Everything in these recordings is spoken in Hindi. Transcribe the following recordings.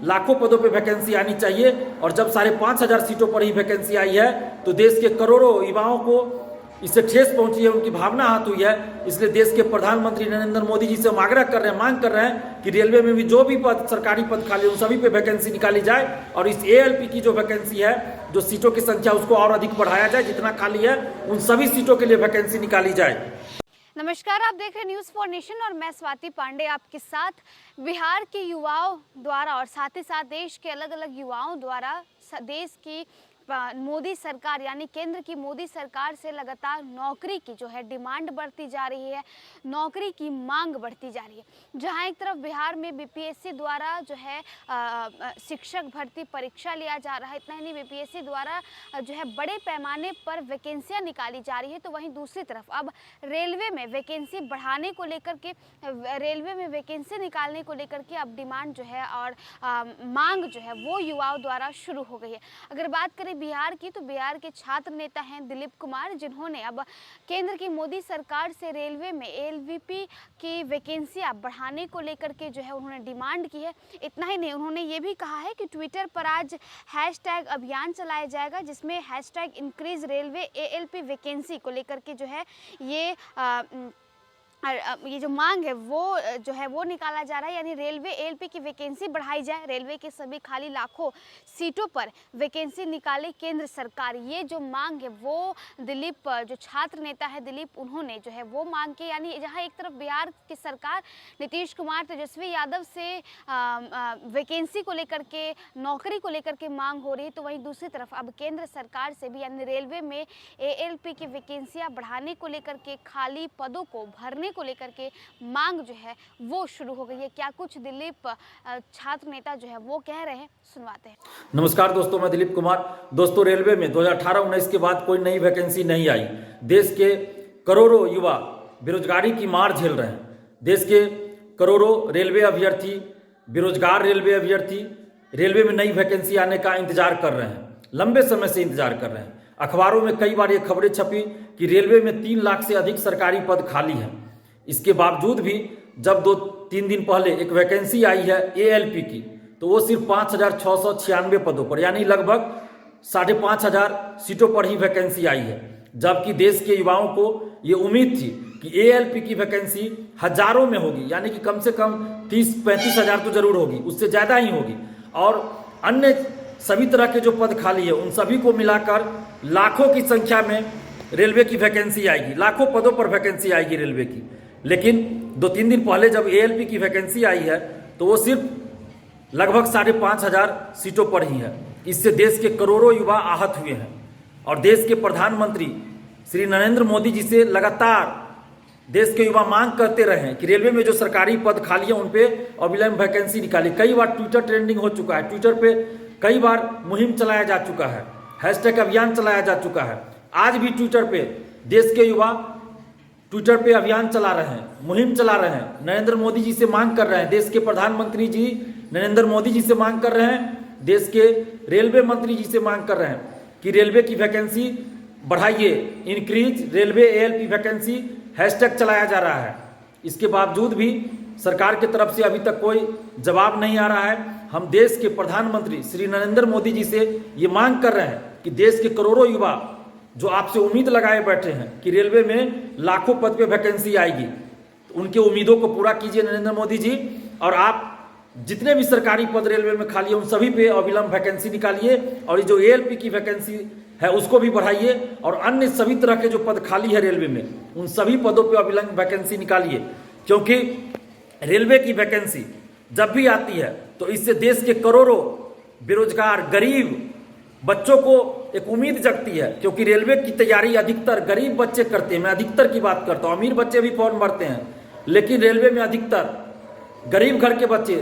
लाखों पदों पे वैकेंसी आनी चाहिए। और जब 5,500 सीटों पर ही वैकेंसी आई है तो देश के करोड़ों युवाओं को इससे ठेस पहुंची है, उनकी भावना आहत हुई है। इसलिए देश के प्रधानमंत्री नरेंद्र मोदी जी से हम आग्रह कर रहे हैं, मांग कर रहे हैं कि रेलवे में भी जो भी पद, सरकारी पद खाली उन सभी पे वैकेंसी निकाली जाए और इस एएलपी की जो वैकेंसी है, जो सीटों की संख्या उसको और अधिक बढ़ाया जाए, जितना खाली है उन सभी सीटों के लिए वैकेंसी निकाली जाए। नमस्कार, आप देख रहे हैं न्यूज़ फॉर नेशन और मैं स्वाति पांडे आपके साथ। बिहार के युवाओं द्वारा और साथ ही साथ देश के अलग अलग युवाओं द्वारा देश की मोदी सरकार यानी केंद्र की मोदी सरकार से लगातार नौकरी की जो है डिमांड बढ़ती जा रही है, नौकरी की मांग बढ़ती जा रही है। जहां एक तरफ बिहार में बीपीएससी द्वारा जो है शिक्षक भर्ती परीक्षा लिया जा रहा है, इतना ही नहीं बीपीएससी द्वारा जो है बड़े पैमाने पर वैकेंसियां निकाली जा रही है, तो वहीं दूसरी तरफ अब रेलवे में वैकेंसी बढ़ाने को लेकर के, रेलवे में वैकेंसी निकालने को लेकर के अब डिमांड जो है और मांग जो है वो युवाओं द्वारा शुरू हो गई है। अगर बात करें बिहार की, तो बिहार के छात्र नेता हैं दिलीप कुमार, जिन्होंने अब केंद्र की मोदी सरकार से रेलवे में एलवीपी की वैकेंसियां बढ़ाने को लेकर के जो है उन्होंने डिमांड की है। इतना ही नहीं, उन्होंने ये भी कहा है कि ट्विटर पर आज हैशटैग अभियान चलाया जाएगा, जिसमें hashtag increase railway ALP vacancy को लेकर के जो है ये जो मांग है वो जो है वो निकाला जा रहा है, यानी रेलवे एएलपी की वैकेंसी बढ़ाई जाए, रेलवे के सभी खाली लाखों सीटों पर वैकेंसी निकाले केंद्र सरकार। ये जो मांग है वो दिलीप, जो छात्र नेता है दिलीप, उन्होंने जो है वो मांग की। यानी जहां एक तरफ बिहार की सरकार नीतीश कुमार, तेजस्वी यादव से वैकेंसी को लेकर के, नौकरी को लेकर के मांग हो रही है, तो वहीं दूसरी तरफ अब केंद्र सरकार से भी यानी रेलवे में एएलपी की वैकेंसियां बढ़ाने को लेकर के, खाली पदों को भरने को लेकर के मांग जो है वो शुरू हो गई है। क्या कुछ दिलीप छात्र नेता जो है वो कह रहे हैं, सुनवाते हैं। नमस्कार दोस्तों, मैं दिलीप कुमार। दोस्तों, रेलवे में 2018-19 के बाद कोई नई वैकेंसी नहीं आई। देश के करोड़ों युवा बेरोजगारी की मार झेल रहे हैं। देश के करोड़ों रेलवे अभ्यर्थी, बेरोजगार रेलवे अभ्यर्थी रेलवे में नई वैकेंसी आने का इंतजार कर रहे हैं, लंबे समय से इंतजार कर रहे हैं। अखबारों में कई बार ये खबरें छपी कि रेलवे में 3 लाख से अधिक सरकारी पद खाली हैं। इसके बावजूद भी जब 2-3 दिन पहले एक वैकेंसी आई है एएलपी की, तो वो सिर्फ 5,696 पदों पर, यानी लगभग 5,500 सीटों पर ही वैकेंसी आई है। जबकि देश के युवाओं को ये उम्मीद थी कि एएलपी की वैकेंसी हजारों में होगी, यानी कि कम से कम 30-35 हज़ार तो जरूर होगी, उससे ज़्यादा ही होगी। और अन्य सभी तरह के जो पद खाली है उन सभी को मिलाकर लाखों की संख्या में रेलवे की वैकेंसी आएगी, लाखों पदों पर वैकेंसी आएगी रेलवे की। लेकिन 2-3 दिन पहले जब एएलपी की वैकेंसी आई है तो वो सिर्फ लगभग 5,500 सीटों पर ही है। इससे देश के करोड़ों युवा आहत हुए हैं और देश के प्रधानमंत्री श्री नरेंद्र मोदी जी से लगातार देश के युवा मांग करते रहे हैं कि रेलवे में जो सरकारी पद खाली है उन पे अविलंब वैकेंसी निकाली। कई बार ट्विटर ट्रेंडिंग हो चुका है, ट्विटर पे कई बार मुहिम चलाया जा चुका है, हैशटैग अभियान चलाया जा चुका है। आज भी ट्विटर पे देश के युवा ट्विटर पे अभियान चला रहे हैं, मुहिम चला रहे हैं, नरेंद्र मोदी जी से मांग कर रहे हैं, देश के प्रधानमंत्री जी नरेंद्र मोदी जी से मांग कर रहे हैं, देश के रेलवे मंत्री जी से मांग कर रहे हैं कि रेलवे की वैकेंसी बढ़ाइए, increase railway ALP vacancy hashtag चलाया जा रहा है। इसके बावजूद भी सरकार की तरफ से अभी तक कोई जवाब नहीं आ रहा है। हम देश के प्रधानमंत्री श्री नरेंद्र मोदी जी से ये मांग कर रहे हैं कि देश के करोड़ों युवा जो आपसे उम्मीद लगाए बैठे हैं कि रेलवे में लाखों पद पे वैकेंसी आएगी, तो उनके उम्मीदों को पूरा कीजिए नरेंद्र मोदी जी। और आप जितने भी सरकारी पद रेलवे में खाली है उन सभी पे अविलंब वैकेंसी निकालिए और ये जो एएलपी की वैकेंसी है उसको भी बढ़ाइए और अन्य सभी तरह के जो पद खाली है रेलवे में उन सभी पदों पे अविलंब वैकेंसी निकालिए। क्योंकि रेलवे की वैकेंसी जब भी आती है तो इससे देश के करोड़ों बेरोजगार गरीब बच्चों को एक उम्मीद जगती है, क्योंकि रेलवे की तैयारी अधिकतर गरीब बच्चे करते हैं। मैं अधिकतर की बात करता हूँ, अमीर बच्चे भी फॉर्म भरते हैं, लेकिन रेलवे में अधिकतर गरीब घर के बच्चे,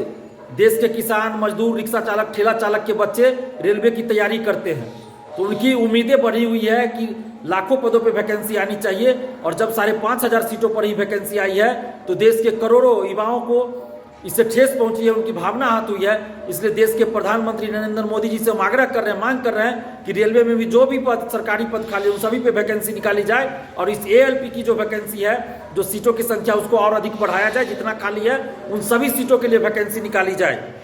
देश के किसान, मजदूर, रिक्शा चालक, ठेला चालक के बच्चे रेलवे की तैयारी करते हैं। तो उनकी उम्मीदें बढ़ी हुई है कि लाखों पदों पे वैकेंसी आनी चाहिए। और जब 5,500 सीटों पर ही वैकेंसी आई है तो देश के करोड़ों युवाओं को इससे ठेस पहुंची है, उनकी भावना आहत हुई है। इसलिए देश के प्रधानमंत्री नरेंद्र मोदी जी से हम आग्रह कर रहे हैं, मांग कर रहे हैं कि रेलवे में भी जो भी पद, सरकारी पद खाली उन सभी पे वैकेंसी निकाली जाए और इस एएलपी की जो वैकेंसी है, जो सीटों की संख्या उसको और अधिक बढ़ाया जाए, जितना खाली है उन सभी सीटों के लिए वैकेंसी निकाली जाए।